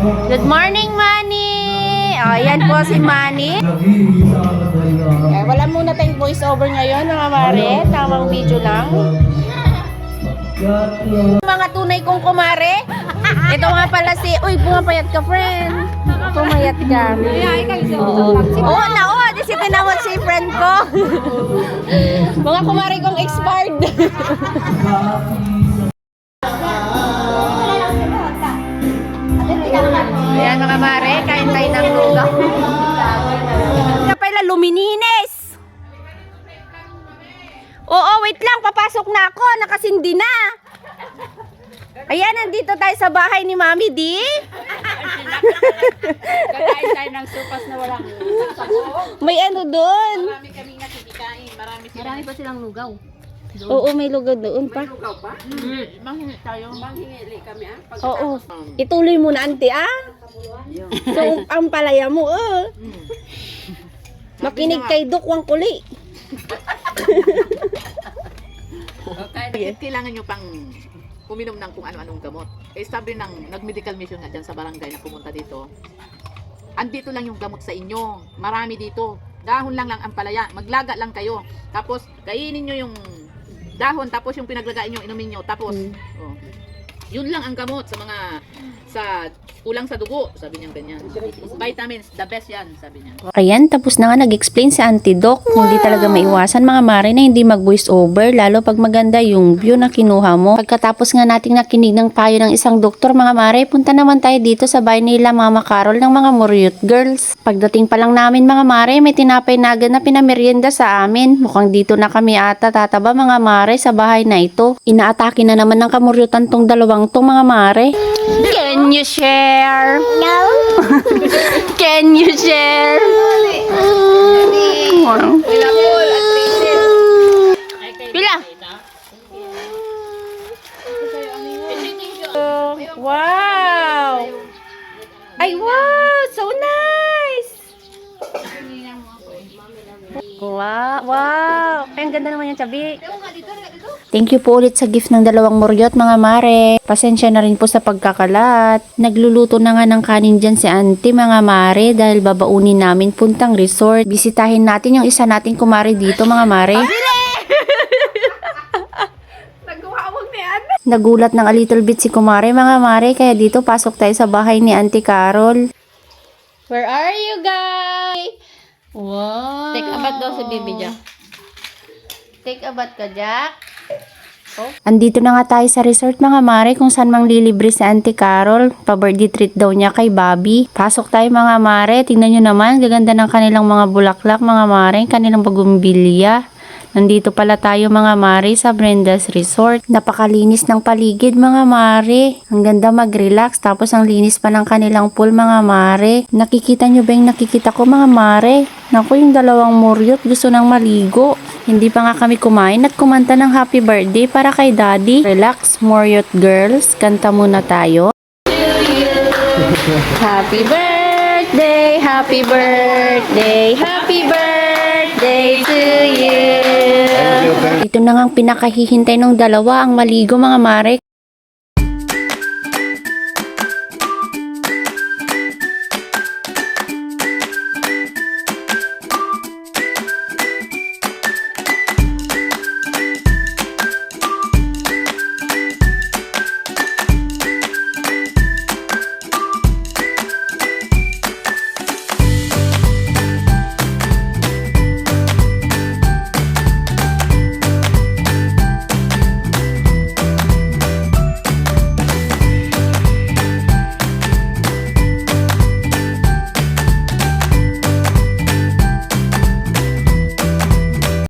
Good morning, Manny! O, yan po si Manny. Wala muna tayong voice over ngayon, mga mare. Tamang video lang. Mga tunay kong kumare. Ito nga pala si... Uy, pumapayat ka, friend. Pumayat ka. Oo, di si tinawag si friend ko. Mga kumare kong expired. Ayan mga mare, kain tayo ng lugaw. Ito pala, luminines. Oo, wait lang, papasok na ako. Nakasindi na. Ayan, nandito tayo sa bahay ni Mami Di. Kakain tayo ng sopas na walang May ano doon. marami kaming nakikikain. Marami pa silang lugaw. Oo, may lugaw doon pa. Lugaw pa? Manghingi tayo. Manghingi kami Oo. Ituloy mo na, ante, So, ang palaya mo, Makinig kay Dukwang Kuli. Kailangan nyo pang uminom ng kung ano-anong gamot. Eh sabi ng nag-medical mission nga dyan sa barangay na pumunta dito. Andito lang yung gamot sa inyo. Marami dito. Dahon lang ang palaya. Maglaga lang kayo. Tapos kainin nyo yung dahon. Tapos yung pinaglagain nyo, inumin nyo. Tapos, yun lang ang gamot sa mga kulang sa dugo, sabi niya ganyan. Vitamins, the best yan, sabi niya. Ayan, tapos na nga nag-explain si Auntie Doc. Hindi talaga maiwasan mga mare na hindi mag-voice over, lalo pag maganda yung view na kinuha mo. Pagkatapos nga nating nakinig ng payo ng isang doktor mga mare, punta naman tayo dito sa bahay nila Mama Carol ng mga Muriut Girls. Pagdating pa lang namin mga mare, may tinapay na agad na pinamerienda sa amin. Mukhang dito na kami ata tataba mga mare sa bahay na ito. Inaatake na naman ng kamuryutan tong dalawang tong mga mare. Can you share? No. Can you share? Pila? Wow! Ay, wow! So nice! Wow! Wow! Ay, ang ganda naman yung sabi. Thank you po ulit sa gift ng dalawang muryot mga mare. Pasensya na rin po sa pagkakalat. Nagluluto na nga ng kanin dyan si auntie mga mare dahil babaunin namin puntang resort. Bisitahin natin yung isa nating kumare dito mga mare. Nagulat ng a little bit si kumare mga mare kaya dito pasok tayo sa bahay ni Auntie Carol. Where are you guys? Wow! Take a bath daw sa baby Jack. Take a bath ka, Jack? Andito na nga tayo sa resort mga mare kung saan mang lilibre si Auntie Carol. Pa-birthday treat daw niya kay Bobby. Pasok tayo mga mare. Tingnan nyo naman. Gaganda ng kanilang mga bulaklak mga mare. Kanilang bagumbilya. Nandito pala tayo mga mare sa Brenda's Resort. Napakalinis ng paligid mga mare. Ang ganda mag-relax. Tapos ang linis pa ng kanilang pool mga mare. Nakikita nyo ba yung nakikita ko mga mare? Naku, yung dalawang muryot gusto nang maligo. Hindi pa nga kami kumain at kumanta ng happy birthday para kay daddy. Relax, Muryot Girls. Kanta muna tayo. Happy birthday, happy birthday, happy birthday to you. Ito na nga ang pinakahihintay ng dalawa, ang maligo mga mare.